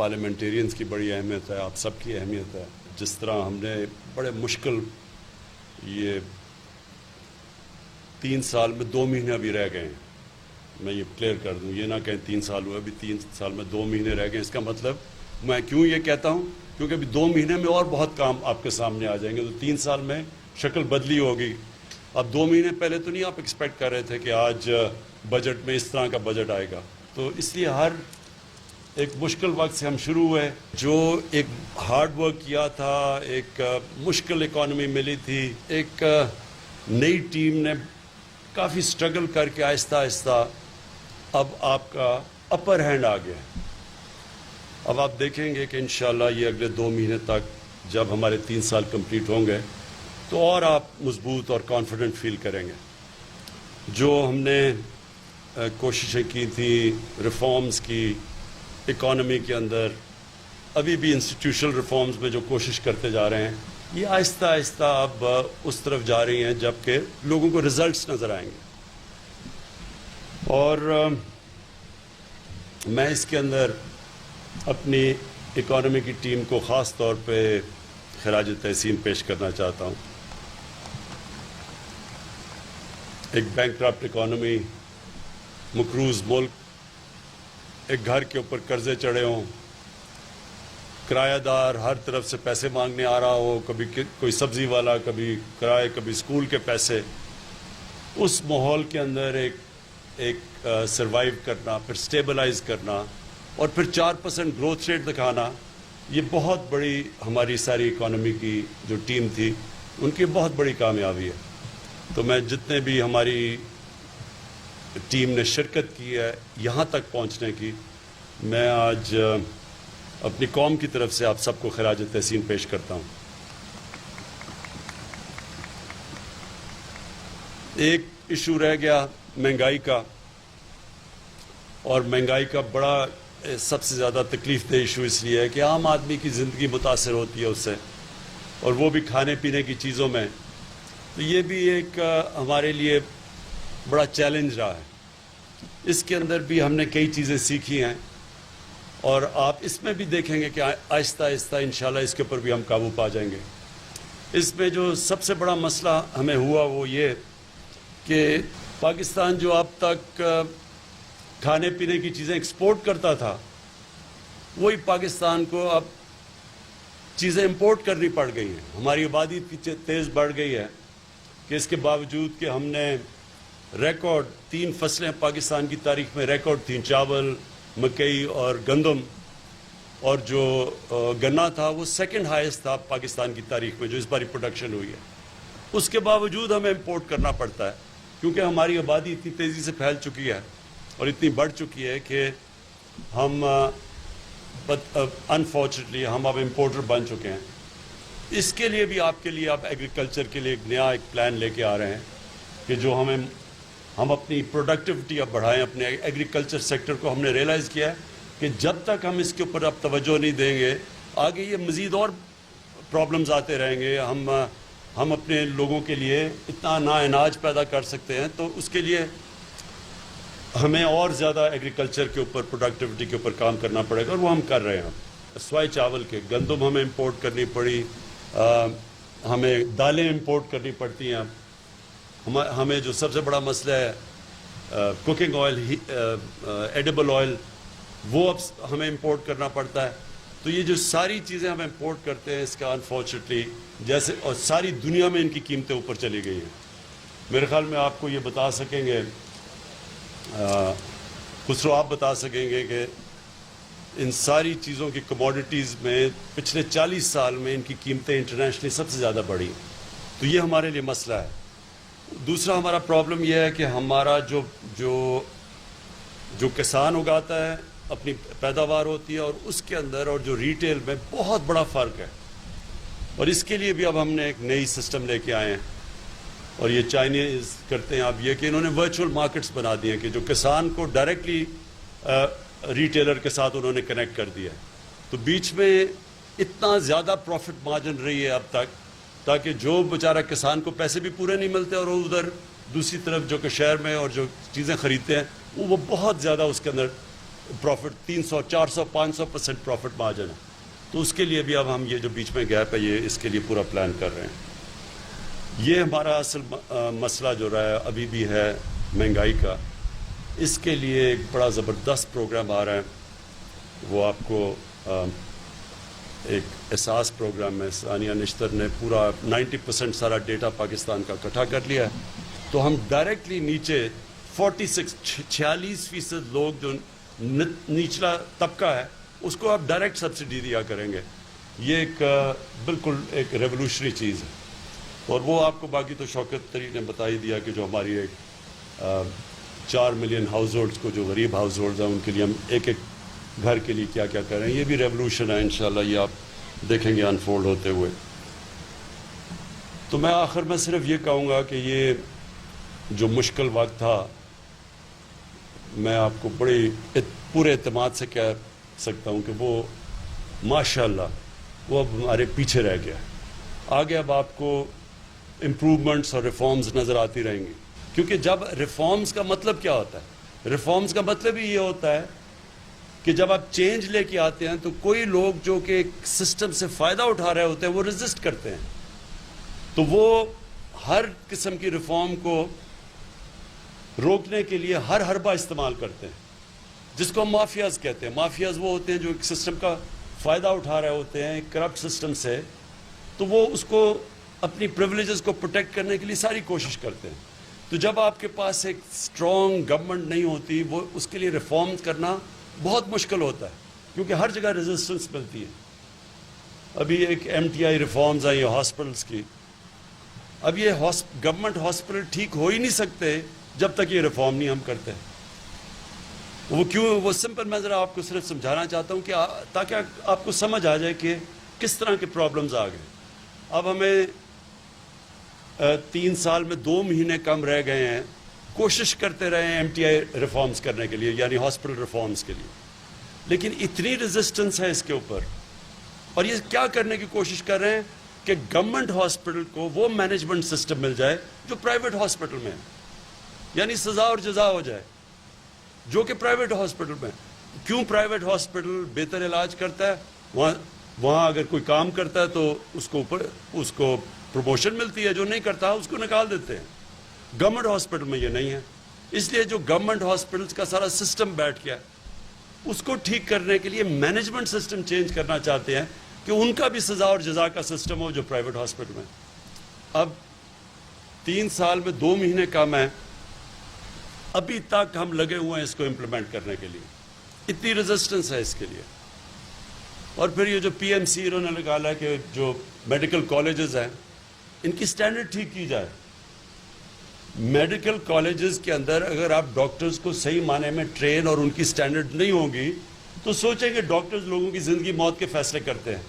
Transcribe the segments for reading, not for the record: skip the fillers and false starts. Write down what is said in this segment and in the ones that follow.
Parliamentarians کی بڑی اہمیت ہے, آپ سب کی اہمیت ہے. جس طرح ہم نے بڑے مشکل یہ 3 سال میں 2 مہینے ابھی رہ گئے ہیں, میں یہ کلیئر کر دوں, یہ نہ کہیں 3 سال ہوئے, ابھی 3 سال میں 2 مہینے رہ گئے. اس کا مطلب میں کیوں یہ کہتا ہوں, کیونکہ ابھی 2 مہینے میں اور بہت کام آپ کے سامنے آ جائیں گے. تو 3 سال میں شکل بدلی ہوگی. اب 2 مہینے پہلے تو نہیں آپ ایکسپیکٹ کر رہے تھے کہ آج بجٹ میں اس طرح کا بجٹ آئے گا. تو اس لیے ہر ایک مشکل وقت سے ہم شروع ہوئے. جو ایک ہارڈ ورک کیا تھا, ایک مشکل اکانومی ملی تھی, ایک نئی ٹیم نے کافی سٹرگل کر کے آہستہ آہستہ اب آپ کا اپر ہینڈ آ گیا. اب آپ دیکھیں گے کہ انشاءاللہ یہ اگلے 2 مہینے تک جب ہمارے 3 سال کمپلیٹ ہوں گے تو اور آپ مضبوط اور کانفیڈنٹ فیل کریں گے. جو ہم نے کوششیں کی تھی ریفارمز کی اکانومی کے اندر, ابھی بھی انسٹیٹیوشنل ریفارمز میں جو کوشش کرتے جا رہے ہیں, یہ آہستہ آہستہ اب اس طرف جا رہی ہیں جبکہ لوگوں کو ریزلٹس نظر آئیں گے. اور میں اس کے اندر اپنی اکانومی کی ٹیم کو خاص طور پہ خراج تحسین پیش کرنا چاہتا ہوں. ایک بینکرپٹ اکانومی, مقروض ملک, ایک گھر کے اوپر قرضے چڑھے ہوں, کرایہ دار ہر طرف سے پیسے مانگنے آ رہا ہو, کبھی کوئی سبزی والا, کبھی کرائے, کبھی اسکول کے پیسے. اس ماحول کے اندر ایک سروائیو کرنا, پھر سٹیبلائز کرنا اور پھر 4% گروتھ ریٹ دکھانا, یہ بہت بڑی ہماری ساری اکانومی کی جو ٹیم تھی ان کی بہت بڑی کامیابی ہے. تو میں جتنے بھی ہماری ٹیم نے شرکت کی ہے یہاں تک پہنچنے کی, میں آج اپنی قوم کی طرف سے آپ سب کو خراج تحسین پیش کرتا ہوں. ایک ایشو رہ گیا مہنگائی کا, اور مہنگائی کا بڑا سب سے زیادہ تکلیف دہ ایشو اس لیے ہے کہ عام آدمی کی زندگی متاثر ہوتی ہے اس سے, اور وہ بھی کھانے پینے کی چیزوں میں. تو یہ بھی ایک ہمارے لیے بڑا چیلنج رہا ہے. اس کے اندر بھی ہم نے کئی چیزیں سیکھی ہیں, اور آپ اس میں بھی دیکھیں گے کہ آہستہ آہستہ انشاءاللہ اس کے اوپر بھی ہم قابو پا جائیں گے. اس میں جو سب سے بڑا مسئلہ ہمیں ہوا وہ یہ کہ پاکستان جو اب تک کھانے پینے کی چیزیں ایکسپورٹ کرتا تھا, وہی پاکستان کو اب چیزیں امپورٹ کرنی پڑ گئی ہیں. ہماری آبادی اتنی تیز بڑھ گئی ہے کہ اس کے باوجود کہ ہم نے ریکارڈ 3 فصلیں پاکستان کی تاریخ میں ریکارڈ تھیں, چاول, مکئی اور گندم, اور جو گنا تھا وہ 2nd ہائیسٹ تھا پاکستان کی تاریخ میں جو اس باری پروڈکشن ہوئی ہے. اس کے باوجود ہمیں امپورٹ کرنا پڑتا ہے کیونکہ ہماری آبادی اتنی تیزی سے پھیل چکی ہے اور اتنی بڑھ چکی ہے کہ ہم انفارچونیٹلی ہم اب امپورٹر بن چکے ہیں. اس کے لیے بھی آپ کے لیے آپ ایگریکلچر کے لیے ایک نیا ایک پلان لے کے آ رہے ہیں کہ جو ہم اپنی پروڈکٹیوٹی اب بڑھائیں. اپنے ایگریکلچر سیکٹر کو ہم نے ریئلائز کیا ہے کہ جب تک ہم اس کے اوپر اب توجہ نہیں دیں گے, آگے یہ مزید اور پرابلمز آتے رہیں گے. ہم اپنے لوگوں کے لیے اتنا نا اناج پیدا کر سکتے ہیں, تو اس کے لیے ہمیں اور زیادہ ایگریکلچر کے اوپر, پروڈکٹیوٹی کے اوپر کام کرنا پڑے گا, اور وہ ہم کر رہے ہیں. سوائے چاول کے گندم ہمیں امپورٹ کرنی پڑی, ہمیں دالیں امپورٹ کرنی پڑتی ہیں. ہمیں جو سب سے بڑا مسئلہ ہے کوکنگ آئل, ایڈیبل آئل, وہ اب ہمیں امپورٹ کرنا پڑتا ہے. تو یہ جو ساری چیزیں ہم امپورٹ کرتے ہیں, اس کا انفارچونیٹلی جیسے اور ساری دنیا میں ان کی قیمتیں اوپر چلی گئی ہیں. میرے خیال میں آپ کو یہ بتا سکیں گے, خسرو آپ بتا سکیں گے کہ ان ساری چیزوں کی کموڈیٹیز میں پچھلے 40 سال میں ان کی قیمتیں انٹرنیشنلی سب سے زیادہ بڑھی. تو یہ ہمارے لیے مسئلہ ہے. دوسرا ہمارا پرابلم یہ ہے کہ ہمارا جو کسان اگاتا ہے اپنی پیداوار ہوتی ہے, اور اس کے اندر اور جو ریٹیل میں بہت بڑا فرق ہے. اور اس کے لیے بھی اب ہم نے ایک نئی سسٹم لے کے آئے ہیں, اور یہ چائنیز کرتے ہیں اب یہ کہ انہوں نے ورچوئل مارکیٹس بنا دیے ہیں کہ جو کسان کو ڈائریکٹلی ریٹیلر کے ساتھ انہوں نے کنیکٹ کر دیا ہے. تو بیچ میں اتنا زیادہ پروفٹ مارجن رہی ہے اب تک, تاکہ جو بیچارہ کسان کو پیسے بھی پورے نہیں ملتے, اور ادھر دوسری طرف جو کہ شہر میں اور جو چیزیں خریدتے ہیں وہ بہت زیادہ اس کے اندر پروفٹ 300 400 500% پروفٹ مارجن ہے. تو اس کے لیے بھی اب ہم یہ جو بیچ میں گیپ ہے یہ اس کے لیے پورا پلان کر رہے ہیں. یہ ہمارا اصل مسئلہ جو رہا ہے ابھی بھی ہے مہنگائی کا. اس کے لیے ایک بڑا زبردست پروگرام آ رہا ہے. وہ آپ کو ایک احساس پروگرام ہے. ثانیہ نشتر نے پورا 90% سارا ڈیٹا پاکستان کا اکٹھا کر لیا ہے. تو ہم ڈائریکٹلی نیچے 46% لوگ جو نچلا طبقہ ہے اس کو آپ ڈائریکٹ سبسڈی دیا کریں گے. یہ ایک بالکل ایک ریولوشنری چیز ہے. اور وہ آپ کو باقی تو شوکت طری نے بتا ہی دیا کہ جو ہماری ایک 4 ملین ہاؤس ہولڈس کو جو غریب ہاؤس ہولڈز ہیں ان کے لیے ہم ایک گھر کے لیے کیا کیا کریں. یہ بھی ریولوشن ہے انشاءاللہ. یہ آپ دیکھیں گے انفولڈ ہوتے ہوئے. تو میں آخر میں صرف یہ کہوں گا کہ یہ جو مشکل وقت تھا میں آپ کو بڑے پورے اعتماد سے کہہ سکتا ہوں کہ وہ ماشاءاللہ وہ اب ہمارے پیچھے رہ گیا. آگے اب آپ کو امپروومنٹس اور ریفارمز نظر آتی رہیں گی. کیونکہ جب ریفارمز کا مطلب کیا ہوتا ہے؟ ریفارمز کا مطلب ہی یہ ہوتا ہے کہ جب آپ چینج لے کے آتے ہیں تو کوئی لوگ جو کہ ایک سسٹم سے فائدہ اٹھا رہے ہوتے ہیں وہ ریزسٹ کرتے ہیں. تو وہ ہر قسم کی ریفارم کو روکنے کے لیے ہر حربہ استعمال کرتے ہیں جس کو ہم مافیاز کہتے ہیں. مافیاز وہ ہوتے ہیں جو ایک سسٹم کا فائدہ اٹھا رہے ہوتے ہیں ایک کرپٹ سسٹم سے. تو وہ اس کو اپنی پریولیجز کو پروٹیکٹ کرنے کے لیے ساری کوشش کرتے ہیں. تو جب آپ کے پاس ایک اسٹرانگ گورنمنٹ نہیں ہوتی وہ اس کے لیے ریفارمز کرنا بہت مشکل ہوتا ہے کیونکہ ہر جگہ ریزسٹنس ملتی ہے. ابھی ایک MTI ریفارمز آئی ہیں ہاسپٹلس کی. اب یہ گورنمنٹ ہاسپٹل ٹھیک ہو ہی نہیں سکتے جب تک یہ ریفارم نہیں ہم کرتے. وہ کیوں؟ وہ سمپل میں ذرا آپ کو صرف سمجھانا چاہتا ہوں کہ تاکہ آپ کو سمجھ آ جائے کہ کس طرح کے پرابلمز آ گئے. اب ہمیں 3 سال میں 2 مہینے کم رہ گئے ہیں. کوشش کرتے رہے ہیں MTI ریفارمز کرنے کے لیے یعنی ہاسپٹل ریفارمز کے لیے. لیکن اتنی ریزسٹنس ہے اس کے اوپر. اور یہ کیا کرنے کی کوشش کر رہے ہیں کہ گورنمنٹ ہاسپٹل کو وہ مینجمنٹ سسٹم مل جائے جو پرائیویٹ ہاسپٹل میں ہے. یعنی سزا اور جزا ہو جائے جو کہ پرائیویٹ ہاسپٹل میں. کیوں پرائیویٹ ہاسپٹل بہتر علاج کرتا ہے؟ وہاں اگر کوئی کام کرتا ہے تو اس کو پروموشن ملتی ہے. جو نہیں کرتا اس کو نکال دیتے ہیں. گورنمنٹ ہاسپٹل میں یہ نہیں ہے. اس لیے جو گورنمنٹ ہاسپٹلس کا سارا سسٹم بیٹھ گیا اس کو ٹھیک کرنے کے لیے مینجمنٹ سسٹم چینج کرنا چاہتے ہیں کہ ان کا بھی سزا اور جزا کا سسٹم ہو جو پرائیویٹ ہاسپٹل میں. اب 3 سال میں 2 مہینے کم ہے. ابھی تک ہم لگے ہوئے ہیں اس کو امپلیمنٹ کرنے کے لیے. اتنی ریزسٹنس ہے اس کے لیے. اور پھر یہ جو PMC انہوں نے نکالا کہ جو میڈیکل کالجز ہیں ان کی سٹینڈرڈ ٹھیک کی جائے. میڈیکل کالجز کے اندر اگر آپ ڈاکٹرز کو صحیح معنی میں ٹرین اور ان کی سٹینڈرڈ نہیں ہوگی تو سوچیں کہ ڈاکٹرز لوگوں کی زندگی موت کے فیصلے کرتے ہیں.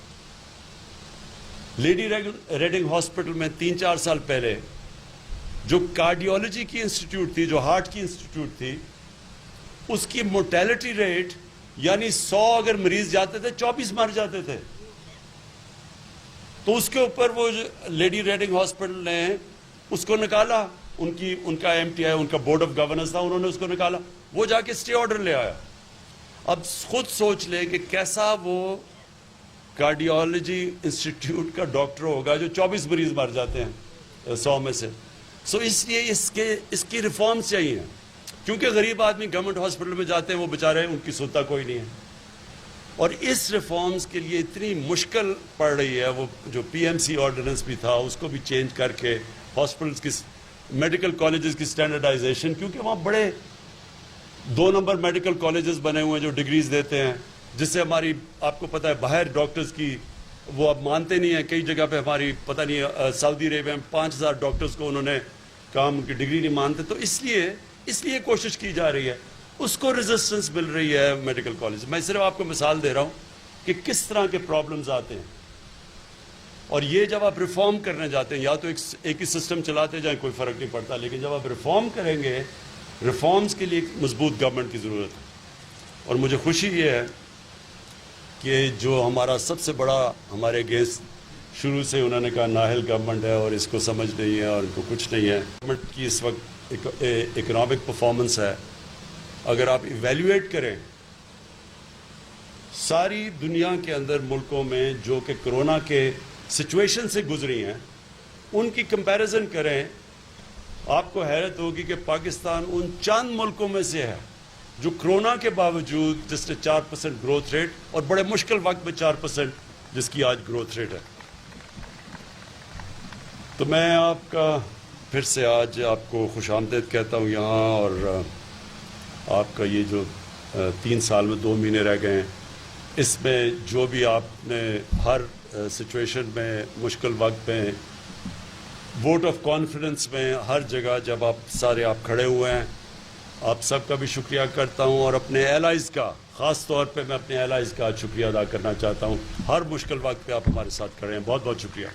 لیڈی ریڈنگ ہاسپٹل میں 3-4 سال پہلے جو کارڈیولوجی کی انسٹیٹیوٹ تھی جو ہارٹ کی انسٹیٹیوٹ تھی اس کی مورٹیلٹی ریٹ یعنی 100 اگر مریض جاتے تھے 24 مر جاتے تھے. تو اس کے اوپر وہ لیڈی ریڈنگ ہاسپٹل نے اس کو نکالا. ان کا MTI ان کا بورڈ آف گورننس تھا انہوں نے اس کو نکالا. وہ جا کے اسٹے آرڈر لے آیا. اب خود سوچ لیں کہ کیسا وہ کارڈیولوجی انسٹیٹیوٹ کا ڈاکٹر ہوگا جو 24 مریض مر جاتے ہیں 100 میں سے. اس لیے اس کی ریفارمز چاہیے کیونکہ غریب آدمی گورنمنٹ ہاسپٹل میں جاتے ہیں وہ بیچارے ان کی سنتا کوئی نہیں ہے. اور اس ریفارمز کے لیے اتنی مشکل پڑ رہی ہے. وہ جو PMC آرڈیننس بھی تھا اس کو بھی چینج کر کے ہاسپٹلس کی میڈیکل کالجز کی سٹینڈرڈائزیشن کیونکہ وہاں بڑے 2 نمبر میڈیکل کالجز بنے ہوئے ہیں جو ڈگریز دیتے ہیں جس سے ہماری آپ کو پتہ ہے باہر ڈاکٹرز کی وہ اب مانتے نہیں ہیں. کئی جگہ پہ ہماری پتہ نہیں سعودی عربیہ میں 5000 ڈاکٹرز کو انہوں نے کام کی ڈگری نہیں مانتے. تو اس لیے کوشش کی جا رہی ہے. اس کو ریزسٹنس مل رہی ہے میڈیکل کالج. میں صرف آپ کو مثال دے رہا ہوں کہ کس طرح کے پرابلمز آتے ہیں. اور یہ جب آپ ریفارم کرنے جاتے ہیں یا تو ایک ہی سسٹم چلاتے جائیں کوئی فرق نہیں پڑتا. لیکن جب آپ ریفارم کریں گے ریفارمز کے لیے ایک مضبوط گورنمنٹ کی ضرورت ہے. اور مجھے خوشی یہ ہے کہ جو ہمارا سب سے بڑا ہمارے اگینسٹ شروع سے انہوں نے کہا نااہل گورنمنٹ ہے اور اس کو سمجھ نہیں ہے اور ان کو کچھ نہیں ہے. گورنمنٹ کی اس وقت اکنامک پرفارمنس ہے. اگر آپ ایویلیویٹ کریں ساری دنیا کے اندر ملکوں میں جو کہ کرونا کے سچویشن سے گزری ہیں ان کی کمپیریزن کریں، آپ کو حیرت ہوگی کہ پاکستان ان چند ملکوں میں سے ہے جو کرونا کے باوجود جس نے 4% گروتھ ریٹ اور بڑے مشکل وقت میں 4% جس کی آج گروتھ ریٹ ہے. تو میں آپ کا پھر سے آج آپ کو خوش آمدید کہتا ہوں یہاں، اور آپ کا یہ جو 3 سال میں 2 مہینے رہ گئے ہیں، اس میں جو بھی آپ نے ہر سچویشن میں، مشکل وقت میں، ووٹ آف کانفیڈنس میں، ہر جگہ جب آپ کھڑے ہوئے ہیں، آپ سب کا بھی شکریہ کرتا ہوں، اور اپنے ایلائز کا، خاص طور پہ میں اپنے ایلائز کا شکریہ ادا کرنا چاہتا ہوں. ہر مشکل وقت پہ آپ ہمارے ساتھ کھڑے ہیں. بہت بہت شکریہ.